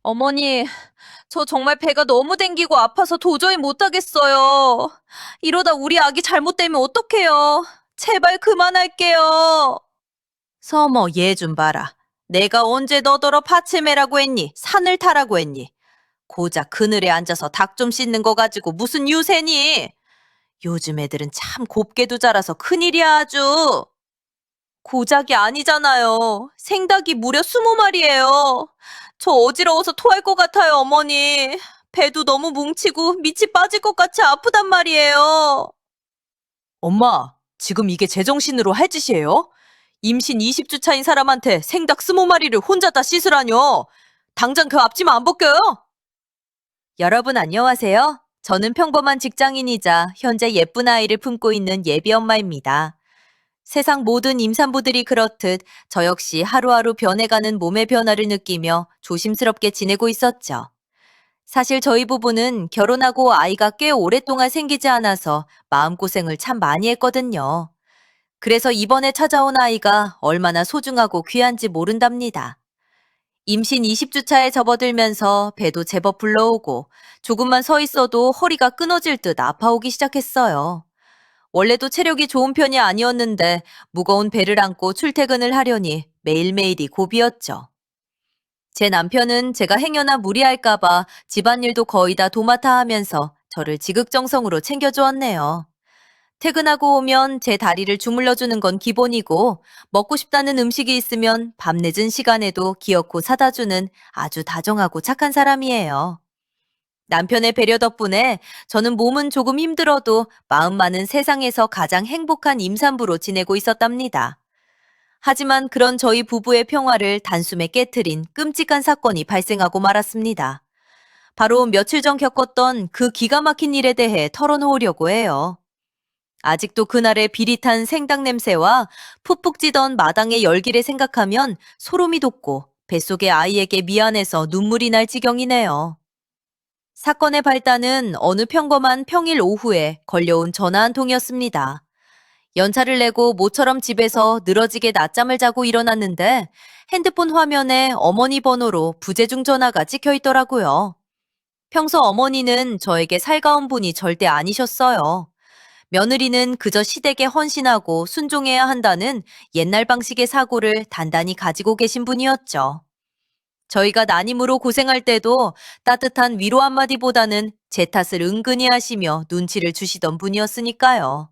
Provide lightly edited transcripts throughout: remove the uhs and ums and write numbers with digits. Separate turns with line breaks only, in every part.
어머니, 저 정말 배가 너무 땡기고 아파서 도저히 못하겠어요. 이러다 우리 아기 잘못되면 어떡해요? 제발 그만할게요. 서머, 얘 좀 봐라. 내가 언제 너더러 파치매라고 했니? 산을 타라고 했니? 고작 그늘에 앉아서 닭 좀 씻는 거 가지고 무슨 유세니? 요즘 애들은 참 곱게도 자라서 큰일이야 아주. 고작이 아니잖아요. 생닭이 무려 20마리예요. 저 어지러워서 토할 것 같아요, 어머니. 배도 너무 뭉치고 밑이 빠질 것 같이 아프단 말이에요. 엄마, 지금 이게 제정신으로 할 짓이에요? 임신 20주 차인 사람한테 생닭 20마리를 혼자 다 씻으라뇨. 당장 그 앞치마 안 벗겨요? 여러분 안녕하세요. 저는 평범한 직장인이자 현재 예쁜 아이를 품고 있는 예비 엄마입니다. 세상 모든 임산부들이 그렇듯 저 역시 하루하루 변해가는 몸의 변화를 느끼며 조심스럽게 지내고 있었죠. 사실 저희 부부는 결혼하고 아이가 꽤 오랫동안 생기지 않아서 마음고생을 참 많이 했거든요. 그래서 이번에 찾아온 아이가 얼마나 소중하고 귀한지 모른답니다. 임신 20주 차에 접어들면서 배도 제법 불러오고 조금만 서 있어도 허리가 끊어질 듯 아파오기 시작했어요. 원래도 체력이 좋은 편이 아니었는데 무거운 배를 안고 출퇴근을 하려니 매일매일이 고비였죠. 제 남편은 제가 행여나 무리할까봐 집안일도 거의 다 도맡아 하면서 저를 지극정성으로 챙겨주었네요. 퇴근하고 오면 제 다리를 주물러주는 건 기본이고 먹고 싶다는 음식이 있으면 밤늦은 시간에도 기어코 사다 주는 아주 다정하고 착한 사람이에요. 남편의 배려 덕분에 저는 몸은 조금 힘들어도 마음만은 세상에서 가장 행복한 임산부로 지내고 있었답니다. 하지만 그런 저희 부부의 평화를 단숨에 깨트린 끔찍한 사건이 발생하고 말았습니다. 바로 며칠 전 겪었던 그 기가 막힌 일에 대해 털어놓으려고 해요. 아직도 그날의 비릿한 생닭 냄새와 푹푹 찌던 마당의 열기를 생각하면 소름이 돋고 뱃속의 아이에게 미안해서 눈물이 날 지경이네요. 사건의 발단은 어느 평범한 평일 오후에 걸려온 전화 한 통이었습니다. 연차를 내고 모처럼 집에서 늘어지게 낮잠을 자고 일어났는데 핸드폰 화면에 어머니 번호로 부재중 전화가 찍혀 있더라고요. 평소 어머니는 저에게 살가운 분이 절대 아니셨어요. 며느리는 그저 시댁에 헌신하고 순종해야 한다는 옛날 방식의 사고를 단단히 가지고 계신 분이었죠. 저희가 난임으로 고생할 때도 따뜻한 위로 한마디보다는 제 탓을 은근히 하시며 눈치를 주시던 분이었으니까요.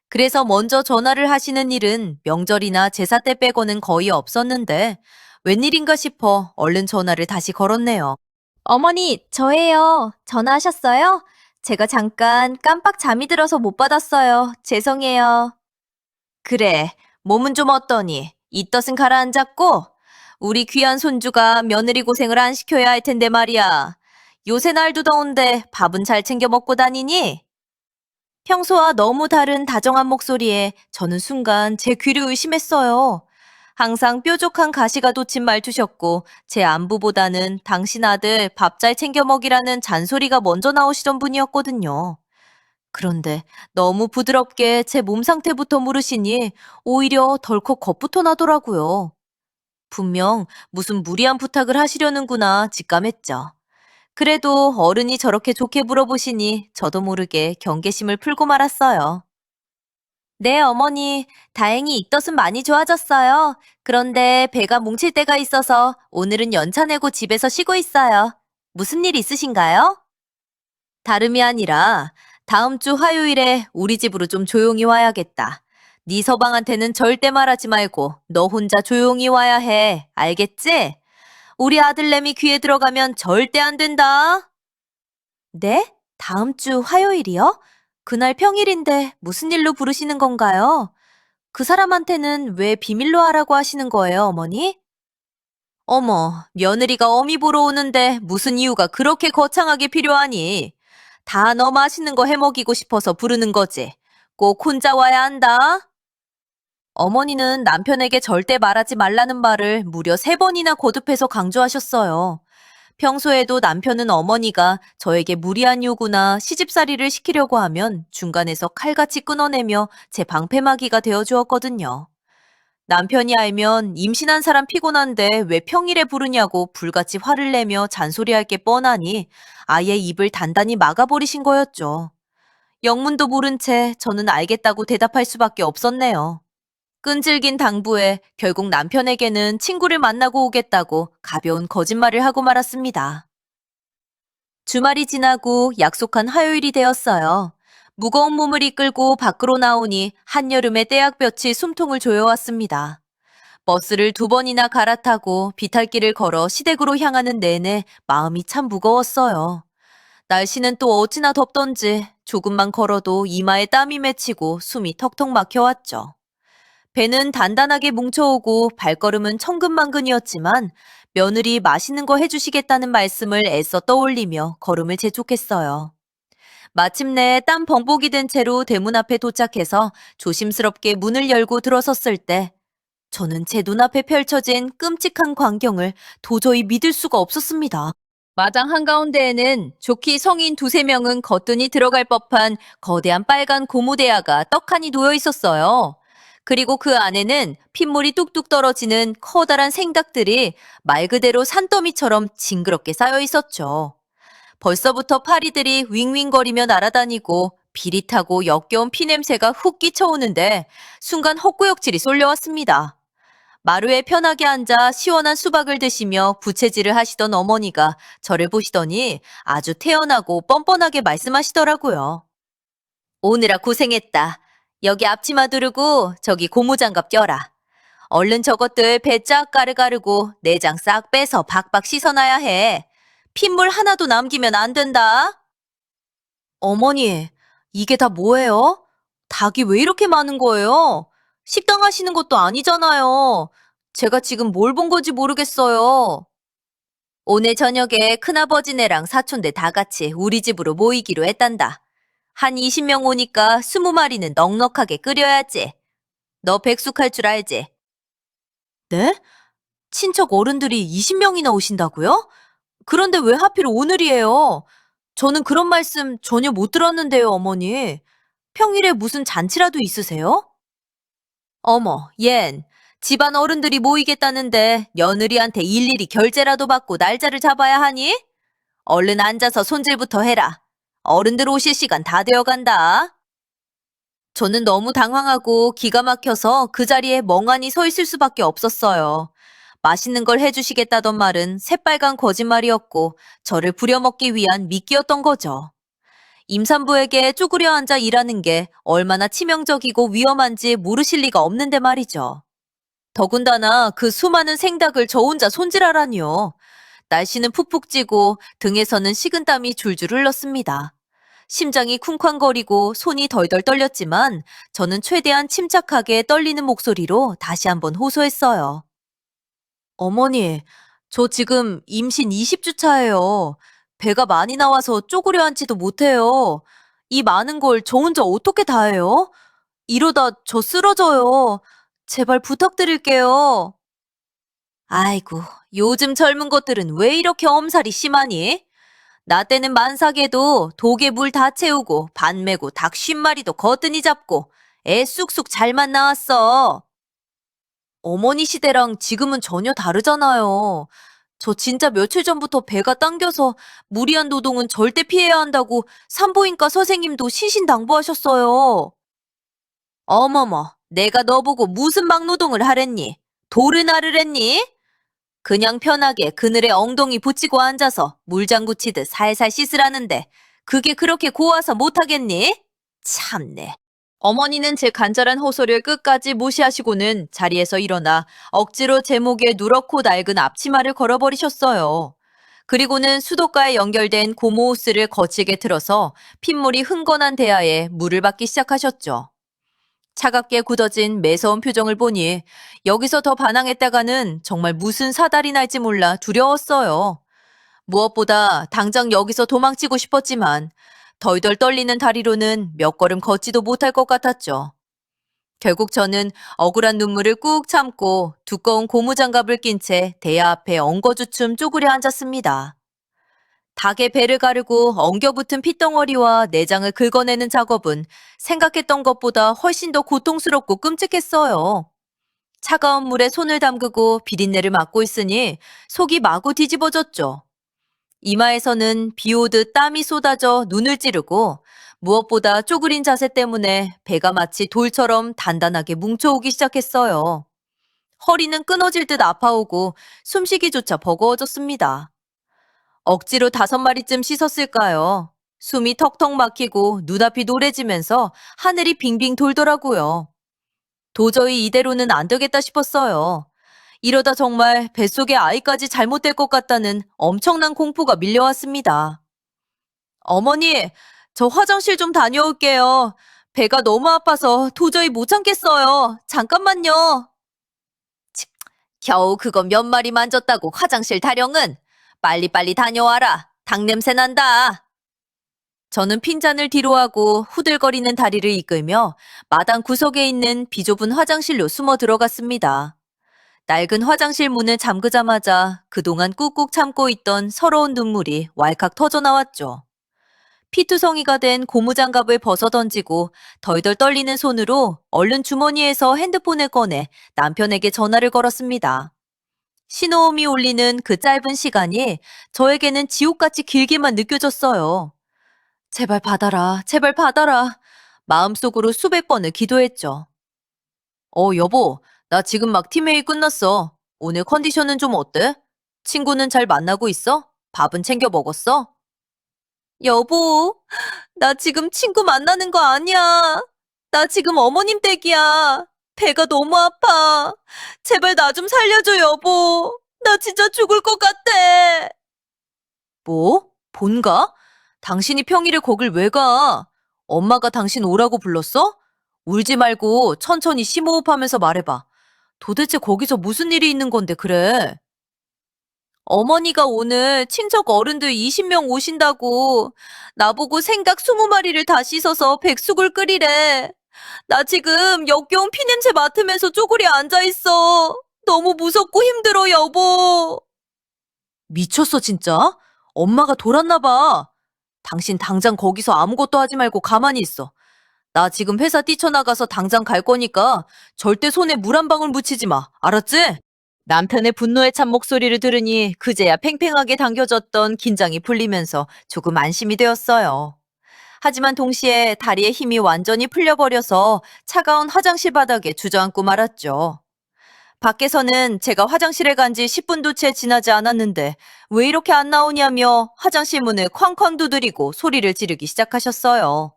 그래서 먼저 전화를 하시는 일은 명절이나 제사 때 빼고는 거의 없었는데 웬일인가 싶어 얼른 전화를 다시 걸었네요. 어머니, 저예요. 전화하셨어요? 제가 잠깐 깜빡 잠이 들어서 못 받았어요. 죄송해요. 그래, 몸은 좀 어떠니? 이 덫은 가라앉았고? 우리 귀한 손주가 며느리 고생을 안 시켜야 할 텐데 말이야. 요새 날도 더운데 밥은 잘 챙겨 먹고 다니니? 평소와 너무 다른 다정한 목소리에 저는 순간 제 귀를 의심했어요. 항상 뾰족한 가시가 돋친 말투셨고 제 안부보다는 당신 아들 밥 잘 챙겨 먹이라는 잔소리가 먼저 나오시던 분이었거든요. 그런데 너무 부드럽게 제 몸 상태부터 물으시니 오히려 덜컥 겁부터 나더라고요. 분명 무슨 무리한 부탁을 하시려는구나 직감했죠. 그래도 어른이 저렇게 좋게 물어보시니 저도 모르게 경계심을 풀고 말았어요. 네, 어머니. 다행히 입덧은 많이 좋아졌어요. 그런데 배가 뭉칠 때가 있어서 오늘은 연차 내고 집에서 쉬고 있어요. 무슨 일 있으신가요? 다름이 아니라 다음 주 화요일에 우리 집으로 좀 조용히 와야겠다. 네 서방한테는 절대 말하지 말고 너 혼자 조용히 와야 해. 알겠지? 우리 아들내미 귀에 들어가면 절대 안 된다. 네? 다음 주 화요일이요? 그날 평일인데 무슨 일로 부르시는 건가요? 그 사람한테는 왜 비밀로 하라고 하시는 거예요, 어머니? 어머, 며느리가 어미 보러 오는데 무슨 이유가 그렇게 거창하게 필요하니? 다 너 맛있는 거 해먹이고 싶어서 부르는 거지. 꼭 혼자 와야 한다. 어머니는 남편에게 절대 말하지 말라는 말을 무려 3번이나 거듭해서 강조하셨어요. 평소에도 남편은 어머니가 저에게 무리한 요구나 시집살이를 시키려고 하면 중간에서 칼같이 끊어내며 제 방패막이가 되어 주었거든요. 남편이 알면 임신한 사람 피곤한데 왜 평일에 부르냐고 불같이 화를 내며 잔소리할 게 뻔하니 아예 입을 단단히 막아버리신 거였죠. 영문도 모른 채 저는 알겠다고 대답할 수밖에 없었네요. 끈질긴 당부에 결국 남편에게는 친구를 만나고 오겠다고 가벼운 거짓말을 하고 말았습니다. 주말이 지나고 약속한 화요일이 되었어요. 무거운 몸을 이끌고 밖으로 나오니 한여름의 떼약볕이 숨통을 조여왔습니다. 버스를 두 번이나 갈아타고 비탈길을 걸어 시댁으로 향하는 내내 마음이 참 무거웠어요. 날씨는 또 어찌나 덥던지 조금만 걸어도 이마에 땀이 맺히고 숨이 턱턱 막혀왔죠. 배는 단단하게 뭉쳐오고 발걸음은 천근만근이었지만 며느리 맛있는 거 해주시겠다는 말씀을 애써 떠올리며 걸음을 재촉했어요. 마침내 땀 범벅이 된 채로 대문 앞에 도착해서 조심스럽게 문을 열고 들어섰을 때 저는 제 눈앞에 펼쳐진 끔찍한 광경을 도저히 믿을 수가 없었습니다. 마당 한가운데에는 좋기 성인 두세 명은 거뜬히 들어갈 법한 거대한 빨간 고무대야가 떡하니 놓여 있었어요. 그리고 그 안에는 핏물이 뚝뚝 떨어지는 커다란 생닭들이 말 그대로 산더미처럼 징그럽게 쌓여 있었죠. 벌써부터 파리들이 윙윙거리며 날아다니고 비릿하고 역겨운 피냄새가 훅 끼쳐오는데 순간 헛구역질이 쏠려왔습니다. 마루에 편하게 앉아 시원한 수박을 드시며 부채질을 하시던 어머니가 저를 보시더니 아주 태연하고 뻔뻔하게 말씀하시더라고요. 오느라 고생했다. 여기 앞치마 두르고 저기 고무장갑 껴라. 얼른 저것들 배 쫙 가르가르고 내장 싹 빼서 박박 씻어놔야 해. 핏물 하나도 남기면 안 된다. 어머니, 이게 다 뭐예요? 닭이 왜 이렇게 많은 거예요? 식당 하시는 것도 아니잖아요. 제가 지금 뭘 본 건지 모르겠어요. 오늘 저녁에 큰아버지네랑 사촌들 다 같이 우리 집으로 모이기로 했단다. 한 20명 오니까 20마리는 넉넉하게 끓여야지. 너 백숙할 줄 알지? 네? 친척 어른들이 20명이나 오신다고요? 그런데 왜 하필 오늘이에요? 저는 그런 말씀 전혀 못 들었는데요, 어머니. 평일에 무슨 잔치라도 있으세요? 어머, 얜 집안 어른들이 모이겠다는데 며느리한테 일일이 결제라도 받고 날짜를 잡아야 하니? 얼른 앉아서 손질부터 해라. 어른들 오실 시간 다 되어간다. 저는 너무 당황하고 기가 막혀서 그 자리에 멍하니 서 있을 수밖에 없었어요. 맛있는 걸 해주시겠다던 말은 새빨간 거짓말이었고 저를 부려먹기 위한 미끼였던 거죠. 임산부에게 쪼그려 앉아 일하는 게 얼마나 치명적이고 위험한지 모르실 리가 없는데 말이죠. 더군다나 그 수많은 생닭을 저 혼자 손질하라니요. 날씨는 푹푹 찌고 등에서는 식은땀이 줄줄 흘렀습니다. 심장이 쿵쾅거리고 손이 덜덜 떨렸지만 저는 최대한 침착하게 떨리는 목소리로 다시 한번 호소했어요. 어머니, 저 지금 임신 20주 차예요. 배가 많이 나와서 쪼그려 앉지도 못해요. 이 많은 걸 저 혼자 어떻게 다 해요? 이러다 저 쓰러져요. 제발 부탁드릴게요. 아이고, 요즘 젊은 것들은 왜 이렇게 엄살이 심하니? 나 때는 만삭에도 독에 물 다 채우고 반 메고 닭 50마리도 거뜬히 잡고 애 쑥쑥 잘만 나왔어. 어머니 시대랑 지금은 전혀 다르잖아요. 저 진짜 며칠 전부터 배가 당겨서 무리한 노동은 절대 피해야 한다고 산부인과 선생님도 신신당부하셨어요. 어머머, 내가 너 보고 무슨 막노동을 하랬니? 돌을 나르랬니? 그냥 편하게 그늘에 엉덩이 붙이고 앉아서 물장구 치듯 살살 씻으라는데 그게 그렇게 고와서 못하겠니? 참네. 어머니는 제 간절한 호소를 끝까지 무시하시고는 자리에서 일어나 억지로 제 목에 누렇고 낡은 앞치마를 걸어버리셨어요. 그리고는 수도가에 연결된 고무 호스를 거치게 틀어서 핏물이 흥건한 대야에 물을 받기 시작하셨죠. 차갑게 굳어진 매서운 표정을 보니 여기서 더 반항했다가는 정말 무슨 사달이 날지 몰라 두려웠어요. 무엇보다 당장 여기서 도망치고 싶었지만 덜덜 떨리는 다리로는 몇 걸음 걷지도 못할 것 같았죠. 결국 저는 억울한 눈물을 꾹 참고 두꺼운 고무장갑을 낀 채 대야 앞에 엉거주춤 쪼그려 앉았습니다. 닭의 배를 가르고 엉겨붙은 핏덩어리와 내장을 긁어내는 작업은 생각했던 것보다 훨씬 더 고통스럽고 끔찍했어요. 차가운 물에 손을 담그고 비린내를 맡고 있으니 속이 마구 뒤집어졌죠. 이마에서는 비 오듯 땀이 쏟아져 눈을 찌르고 무엇보다 쪼그린 자세 때문에 배가 마치 돌처럼 단단하게 뭉쳐오기 시작했어요. 허리는 끊어질 듯 아파오고 숨쉬기조차 버거워졌습니다. 억지로 5마리쯤 씻었을까요? 숨이 턱턱 막히고 눈앞이 노래지면서 하늘이 빙빙 돌더라고요. 도저히 이대로는 안 되겠다 싶었어요. 이러다 정말 뱃속에 아이까지 잘못될 것 같다는 엄청난 공포가 밀려왔습니다. 어머니, 저 화장실 좀 다녀올게요. 배가 너무 아파서 도저히 못 참겠어요. 잠깐만요. 겨우 그거 몇 마리 만졌다고 화장실 타령은? 빨리빨리 다녀와라. 닭냄새 난다. 저는 핀잔을 뒤로하고 후들거리는 다리를 이끌며 마당 구석에 있는 비좁은 화장실로 숨어 들어갔습니다. 낡은 화장실 문을 잠그자마자 그동안 꾹꾹 참고 있던 서러운 눈물이 왈칵 터져나왔죠. 피투성이가 된 고무장갑을 벗어던지고 덜덜 떨리는 손으로 얼른 주머니에서 핸드폰을 꺼내 남편에게 전화를 걸었습니다. 신호음이 울리는 그 짧은 시간이 저에게는 지옥같이 길게만 느껴졌어요. 제발 받아라, 제발 받아라. 마음속으로 수백 번을 기도했죠. 여보, 나 지금 막 팀회의 끝났어. 오늘 컨디션은 좀 어때? 친구는 잘 만나고 있어? 밥은 챙겨 먹었어? 여보, 나 지금 친구 만나는 거 아니야. 나 지금 어머님 댁이야. 배가 너무 아파. 제발 나 좀 살려줘, 여보. 나 진짜 죽을 것 같아. 뭐? 본가? 당신이 평일에 거길 왜 가? 엄마가 당신 오라고 불렀어? 울지 말고 천천히 심호흡하면서 말해봐. 도대체 거기서 무슨 일이 있는 건데 그래? 어머니가 오늘 친척 어른들 20명 오신다고 나보고 생각 20마리를 다 씻어서 백숙을 끓이래. 나 지금 역겨운 피냄새 맡으면서 쪼그려 앉아있어. 너무 무섭고 힘들어, 여보. 미쳤어, 진짜? 엄마가 돌았나 봐. 당신 당장 거기서 아무것도 하지 말고 가만히 있어. 나 지금 회사 뛰쳐나가서 당장 갈 거니까 절대 손에 물 한 방울 묻히지 마. 알았지? 남편의 분노에 찬 목소리를 들으니 그제야 팽팽하게 당겨졌던 긴장이 풀리면서 조금 안심이 되었어요. 하지만 동시에 다리의 힘이 완전히 풀려버려서 차가운 화장실 바닥에 주저앉고 말았죠. 밖에서는 제가 화장실에 간 지 10분도 채 지나지 않았는데 왜 이렇게 안 나오냐며 화장실 문을 쾅쾅 두드리고 소리를 지르기 시작하셨어요.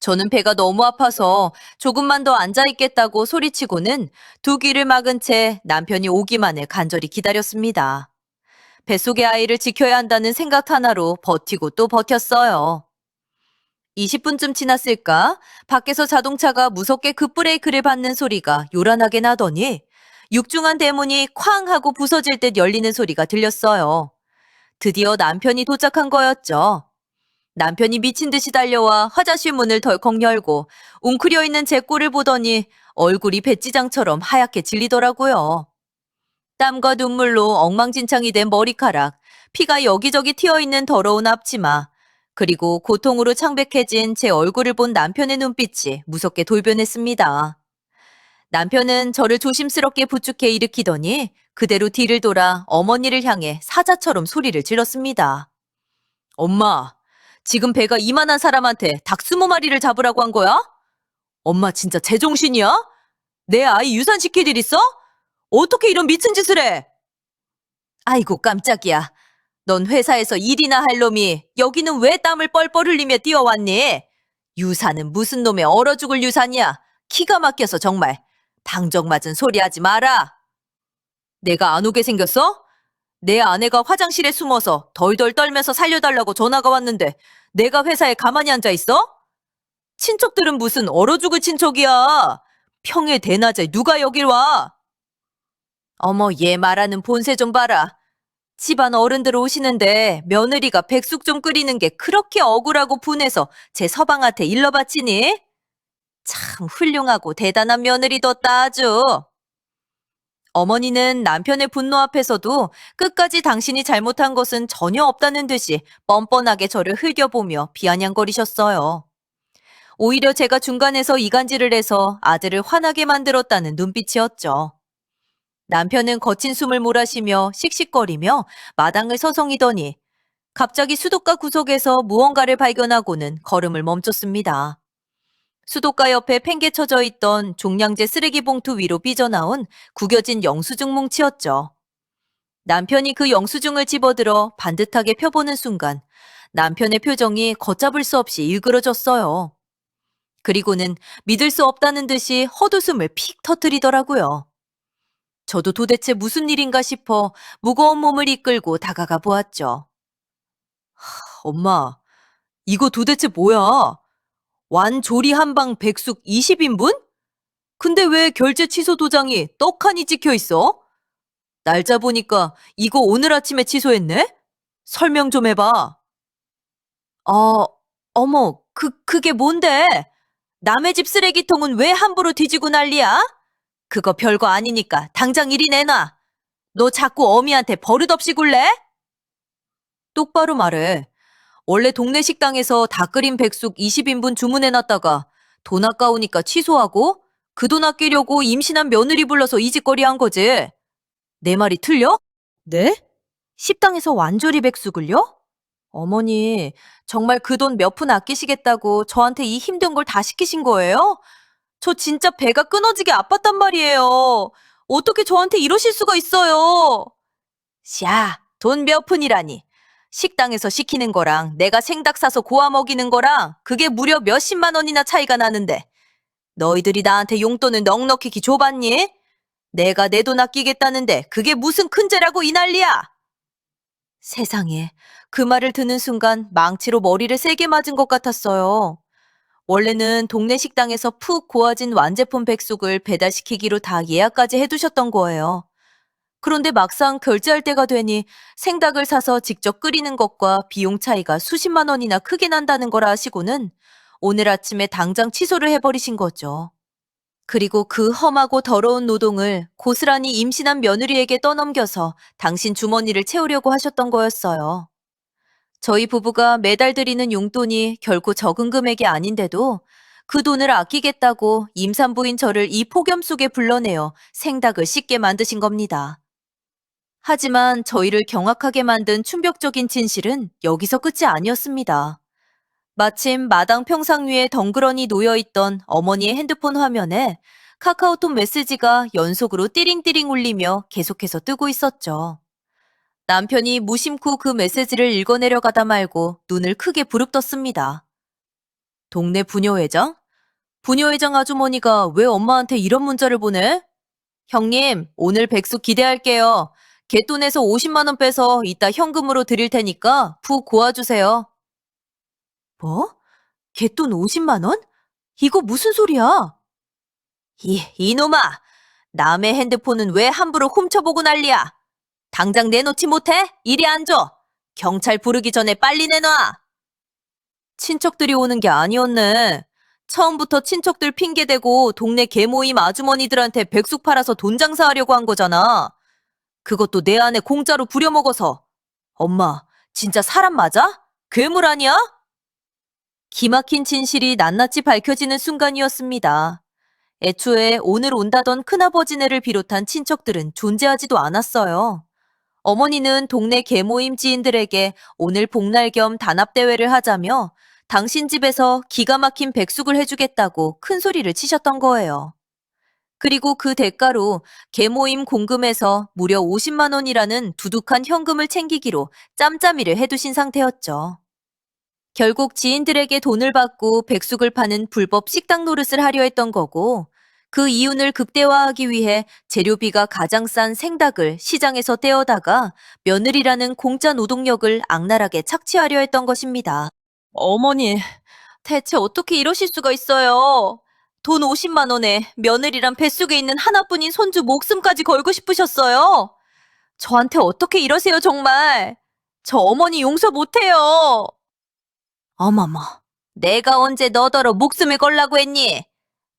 저는 배가 너무 아파서 조금만 더 앉아있겠다고 소리치고는 두 귀를 막은 채 남편이 오기만을 간절히 기다렸습니다. 뱃속의 아이를 지켜야 한다는 생각 하나로 버티고 또 버텼어요. 20분쯤 지났을까? 밖에서 자동차가 무섭게 급브레이크를 밟는 소리가 요란하게 나더니 육중한 대문이 쾅 하고 부서질 듯 열리는 소리가 들렸어요. 드디어 남편이 도착한 거였죠. 남편이 미친 듯이 달려와 화장실 문을 덜컥 열고 웅크려 있는 제 꼴을 보더니 얼굴이 배지장처럼 하얗게 질리더라고요. 땀과 눈물로 엉망진창이 된 머리카락, 피가 여기저기 튀어있는 더러운 앞치마, 그리고 고통으로 창백해진 제 얼굴을 본 남편의 눈빛이 무섭게 돌변했습니다. 남편은 저를 조심스럽게 부축해 일으키더니 그대로 뒤를 돌아 어머니를 향해 사자처럼 소리를 질렀습니다. 엄마, 지금 배가 이만한 사람한테 닭 20마리를 잡으라고 한 거야? 엄마 진짜 제정신이야? 내 아이 유산시킬 일 있어? 어떻게 이런 미친 짓을 해? 아이고 깜짝이야. 넌 회사에서 일이나 할 놈이 여기는 왜 땀을 뻘뻘 흘리며 뛰어왔니? 유산은 무슨 놈의 얼어 죽을 유산이야. 기가 막혀서 정말. 방정 맞은 소리 하지 마라. 내가 안 오게 생겼어? 내 아내가 화장실에 숨어서 덜덜 떨면서 살려달라고 전화가 왔는데 내가 회사에 가만히 앉아 있어? 친척들은 무슨 얼어 죽을 친척이야. 평일 대낮에 누가 여길 와? 어머, 얘 말하는 본새 좀 봐라. 집안 어른들 오시는데 며느리가 백숙 좀 끓이는 게 그렇게 억울하고 분해서 제 서방한테 일러 바치니? 참 훌륭하고 대단한 며느리 뒀다 아주. 어머니는 남편의 분노 앞에서도 끝까지 당신이 잘못한 것은 전혀 없다는 듯이 뻔뻔하게 저를 흘겨보며 비아냥거리셨어요. 오히려 제가 중간에서 이간질을 해서 아들을 화나게 만들었다는 눈빛이었죠. 남편은 거친 숨을 몰아쉬며 씩씩거리며 마당을 서성이더니 갑자기 수도가 구석에서 무언가를 발견하고는 걸음을 멈췄습니다. 수도가 옆에 팽개쳐져 있던 종량제 쓰레기 봉투 위로 삐져나온 구겨진 영수증 뭉치였죠. 남편이 그 영수증을 집어들어 반듯하게 펴보는 순간 남편의 표정이 걷잡을 수 없이 일그러졌어요. 그리고는 믿을 수 없다는 듯이 헛웃음을 픽 터뜨리더라고요. 저도 도대체 무슨 일인가 싶어 무거운 몸을 이끌고 다가가 보았죠. 엄마, 이거 도대체 뭐야? 완조리 한방 백숙 20인분? 근데 왜 결제 취소 도장이 떡하니 찍혀 있어? 날짜 보니까 이거 오늘 아침에 취소했네? 설명 좀 해봐. 어, 어머, 그게 뭔데? 남의 집 쓰레기통은 왜 함부로 뒤지고 난리야? 그거 별거 아니니까 당장 이리 내놔. 너 자꾸 어미한테 버릇없이 굴래? 똑바로 말해. 원래 동네 식당에서 다 끓인 백숙 20인분 주문해놨다가 돈 아까우니까 취소하고 그 돈 아끼려고 임신한 며느리 불러서 이 짓거리 한 거지. 내 말이 틀려? 네? 식당에서 완조리 백숙을요? 어머니, 정말 그 돈 몇 푼 아끼시겠다고 저한테 이 힘든 걸 다 시키신 거예요? 저 진짜 배가 끊어지게 아팠단 말이에요. 어떻게 저한테 이러실 수가 있어요? 야, 돈 몇 푼이라니. 식당에서 시키는 거랑 내가 생닭 사서 고아 먹이는 거랑 그게 무려 몇십만 원이나 차이가 나는데 너희들이 나한테 용돈을 넉넉히 줘봤니? 내가 내 돈 아끼겠다는데 그게 무슨 큰 죄라고 이 난리야? 세상에, 그 말을 듣는 순간 망치로 머리를 세게 맞은 것 같았어요. 원래는 동네 식당에서 푹 고아진 완제품 백숙을 배달시키기로 다 예약까지 해두셨던 거예요. 그런데 막상 결제할 때가 되니 생닭을 사서 직접 끓이는 것과 비용 차이가 수십만 원이나 크게 난다는 걸 아시고는 오늘 아침에 당장 취소를 해버리신 거죠. 그리고 그 험하고 더러운 노동을 고스란히 임신한 며느리에게 떠넘겨서 당신 주머니를 채우려고 하셨던 거였어요. 저희 부부가 매달 드리는 용돈이 결코 적은 금액이 아닌데도 그 돈을 아끼겠다고 임산부인 저를 이 폭염 속에 불러내어 생닭을 씻게 만드신 겁니다. 하지만 저희를 경악하게 만든 충격적인 진실은 여기서 끝이 아니었습니다. 마침 마당 평상 위에 덩그러니 놓여있던 어머니의 핸드폰 화면에 카카오톡 메시지가 연속으로 띠링띠링 울리며 계속해서 뜨고 있었죠. 남편이 무심코 그 메시지를 읽어내려가다 말고 눈을 크게 부릅떴습니다. 동네 부녀회장? 부녀회장 아주머니가 왜 엄마한테 이런 문자를 보내? 형님, 오늘 백숙 기대할게요. 갯돈에서 50만 원 빼서 이따 현금으로 드릴 테니까 푹 고아주세요. 뭐? 갯돈 50만 원? 이거 무슨 소리야? 이놈아! 남의 핸드폰은 왜 함부로 훔쳐보고 난리야? 당장 내놓지 못해? 이리 앉아! 경찰 부르기 전에 빨리 내놔! 친척들이 오는 게 아니었네. 처음부터 친척들 핑계대고 동네 개모임 아주머니들한테 백숙 팔아서 돈 장사하려고 한 거잖아. 그것도 내 안에 공짜로 부려먹어서. 엄마, 진짜 사람 맞아? 괴물 아니야? 기막힌 진실이 낱낱이 밝혀지는 순간이었습니다. 애초에 오늘 온다던 큰아버지네를 비롯한 친척들은 존재하지도 않았어요. 어머니는 동네 계모임 지인들에게 오늘 복날 겸 단합대회를 하자며 당신 집에서 기가 막힌 백숙을 해주겠다고 큰 소리를 치셨던 거예요. 그리고 그 대가로 계모임 공금에서 무려 50만 원이라는 두둑한 현금을 챙기기로 짬짬이를 해두신 상태였죠. 결국 지인들에게 돈을 받고 백숙을 파는 불법 식당 노릇을 하려 했던 거고 그 이윤을 극대화하기 위해 재료비가 가장 싼 생닭을 시장에서 떼어다가 며느리라는 공짜 노동력을 악랄하게 착취하려 했던 것입니다. 어머니, 대체 어떻게 이러실 수가 있어요? 돈 50만 원에 며느리랑 뱃속에 있는 하나뿐인 손주 목숨까지 걸고 싶으셨어요? 저한테 어떻게 이러세요, 정말? 저 어머니 용서 못해요. 어머머, 내가 언제 너더러 목숨을 걸라고 했니?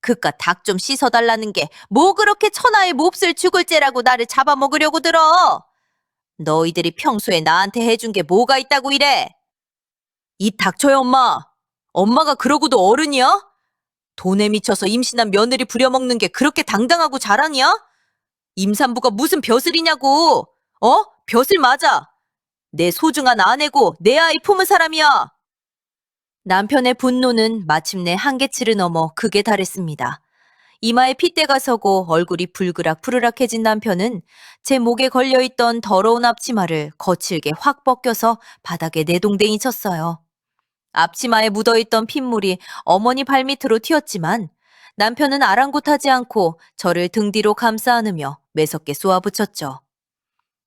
그깟 닭 좀 씻어달라는 게 뭐 그렇게 천하의 몹쓸 죽을 죄라고 나를 잡아먹으려고 들어? 너희들이 평소에 나한테 해준 게 뭐가 있다고 이래? 입 닥쳐요, 엄마. 엄마가 그러고도 어른이야? 돈에 미쳐서 임신한 며느리 부려먹는 게 그렇게 당당하고 자랑이야? 임산부가 무슨 벼슬이냐고! 벼슬 맞아! 내 소중한 아내고 내 아이 품은 사람이야! 남편의 분노는 마침내 한계치를 넘어 극에 달했습니다. 이마에 핏대가 서고 얼굴이 불그락푸르락해진 남편은 제 목에 걸려있던 더러운 앞치마를 거칠게 확 벗겨서 바닥에 내동댕이 쳤어요. 앞치마에 묻어있던 핏물이 어머니 발밑으로 튀었지만 남편은 아랑곳하지 않고 저를 등 뒤로 감싸 안으며 매섭게 쏘아붙였죠.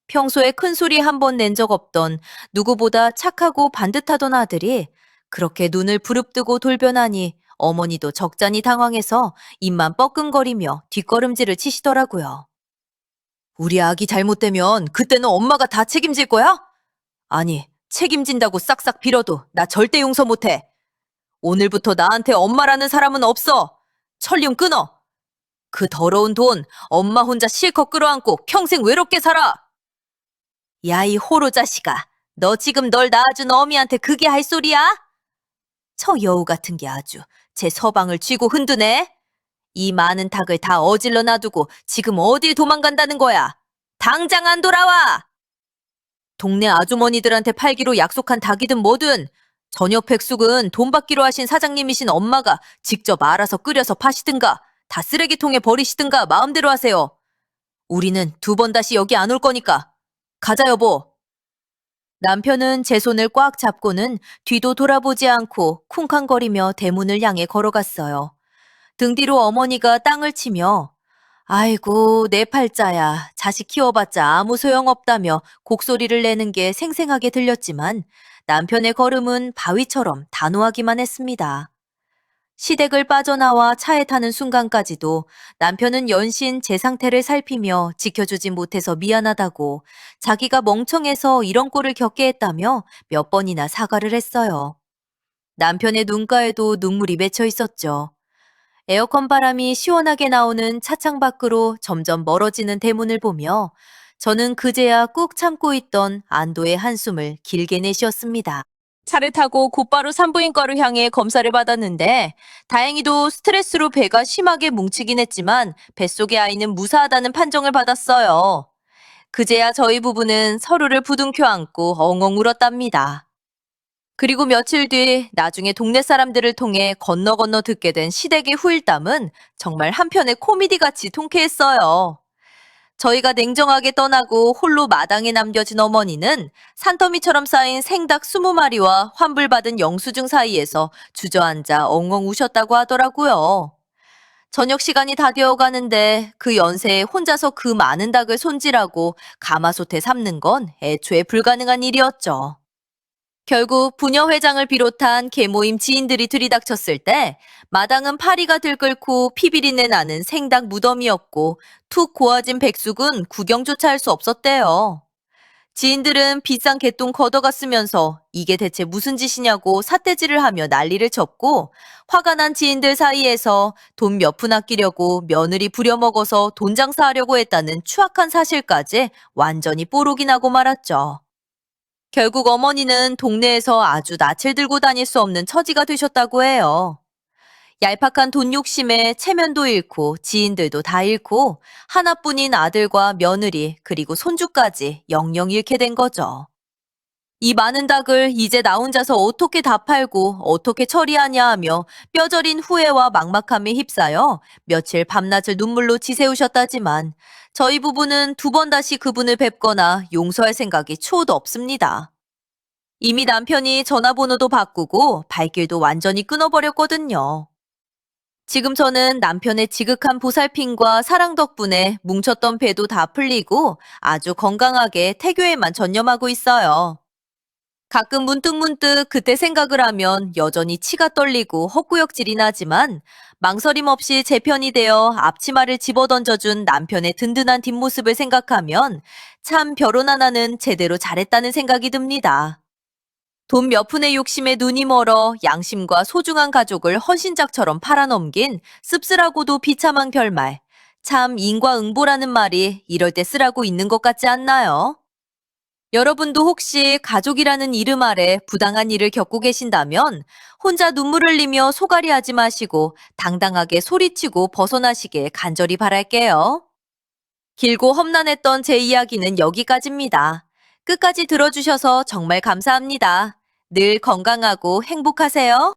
평소에 큰 소리 한 번 낸 적 없던 누구보다 착하고 반듯하던 아들이 그렇게 눈을 부릅뜨고 돌변하니 어머니도 적잖이 당황해서 입만 뻐끔거리며 뒷걸음질을 치시더라고요. 우리 아기 잘못되면 그때는 엄마가 다 책임질 거야? 아니, 책임진다고 싹싹 빌어도 나 절대 용서 못해. 오늘부터 나한테 엄마라는 사람은 없어. 철륜 끊어. 그 더러운 돈 엄마 혼자 실컷 끌어안고 평생 외롭게 살아. 야, 이 호로 자식아. 너 지금 널 낳아준 어미한테 그게 할 소리야? 저 여우 같은 게 아주 제 서방을 쥐고 흔드네. 이 많은 닭을 다 어질러 놔두고 지금 어딜 도망간다는 거야? 당장 안 돌아와! 동네 아주머니들한테 팔기로 약속한 닭이든 뭐든 저녁 백숙은 돈 받기로 하신 사장님이신 엄마가 직접 알아서 끓여서 파시든가 다 쓰레기통에 버리시든가 마음대로 하세요. 우리는 두 번 다시 여기 안 올 거니까. 가자 여보. 남편은 제 손을 꽉 잡고는 뒤도 돌아보지 않고 쿵쾅거리며 대문을 향해 걸어갔어요. 등 뒤로 어머니가 땅을 치며 아이고 내 팔자야 자식 키워봤자 아무 소용없다며 곡소리를 내는 게 생생하게 들렸지만 남편의 걸음은 바위처럼 단호하기만 했습니다. 시댁을 빠져나와 차에 타는 순간까지도 남편은 연신 제 상태를 살피며 지켜주지 못해서 미안하다고 자기가 멍청해서 이런 꼴을 겪게 했다며 몇 번이나 사과를 했어요. 남편의 눈가에도 눈물이 맺혀 있었죠. 에어컨 바람이 시원하게 나오는 차창 밖으로 점점 멀어지는 대문을 보며 저는 그제야 꾹 참고 있던 안도의 한숨을 길게 내쉬었습니다. 차를 타고 곧바로 산부인과를 향해 검사를 받았는데 다행히도 스트레스로 배가 심하게 뭉치긴 했지만 뱃속의 아이는 무사하다는 판정을 받았어요. 그제야 저희 부부는 서로를 부둥켜 안고 엉엉 울었답니다. 그리고 며칠 뒤 나중에 동네 사람들을 통해 건너 건너 듣게 된 시댁의 후일담은 정말 한편의 코미디같이 통쾌했어요. 저희가 냉정하게 떠나고 홀로 마당에 남겨진 어머니는 산더미처럼 쌓인 생닭 20마리와 환불받은 영수증 사이에서 주저앉아 엉엉 우셨다고 하더라고요. 저녁 시간이 다 되어가는데 그 연세에 혼자서 그 많은 닭을 손질하고 가마솥에 삶는 건 애초에 불가능한 일이었죠. 결국 부녀 회장을 비롯한 계모임 지인들이 들이닥쳤을 때 마당은 파리가 들끓고 피비린내 나는 생닭 무덤이었고 툭 고아진 백숙은 구경조차 할 수 없었대요. 지인들은 비싼 개똥 걷어갔으면서 이게 대체 무슨 짓이냐고 삿대질을 하며 난리를 쳤고 화가 난 지인들 사이에서 돈 몇 푼 아끼려고 며느리 부려먹어서 돈 장사하려고 했다는 추악한 사실까지 완전히 뽀록이 나고 말았죠. 결국 어머니는 동네에서 아주 낯을 들고 다닐 수 없는 처지가 되셨다고 해요. 얄팍한 돈 욕심에 체면도 잃고 지인들도 다 잃고 하나뿐인 아들과 며느리 그리고 손주까지 영영 잃게 된 거죠. 이 많은 닭을 이제 나 혼자서 어떻게 다 팔고 어떻게 처리하냐 하며 뼈저린 후회와 막막함에 휩싸여 며칠 밤낮을 눈물로 지새우셨다지만 저희 부부는 두 번 다시 그분을 뵙거나 용서할 생각이 초도 없습니다. 이미 남편이 전화번호도 바꾸고 발길도 완전히 끊어버렸거든요. 지금 저는 남편의 지극한 보살핌과 사랑 덕분에 뭉쳤던 배도 다 풀리고 아주 건강하게 태교에만 전념하고 있어요. 가끔 문득문득 그때 생각을 하면 여전히 치가 떨리고 헛구역질이 나지만 망설임 없이 제 편이 되어 앞치마를 집어던져준 남편의 든든한 뒷모습을 생각하면 참 결혼 하나는 제대로 잘했다는 생각이 듭니다. 돈 몇 푼의 욕심에 눈이 멀어 양심과 소중한 가족을 헌신작처럼 팔아넘긴 씁쓸하고도 비참한 결말. 참 인과응보라는 말이 이럴 때 쓰라고 있는 것 같지 않나요? 여러분도 혹시 가족이라는 이름 아래 부당한 일을 겪고 계신다면 혼자 눈물 흘리며 소갈이 하지 마시고 당당하게 소리치고 벗어나시길 간절히 바랄게요. 길고 험난했던 제 이야기는 여기까지입니다. 끝까지 들어주셔서 정말 감사합니다. 늘 건강하고 행복하세요.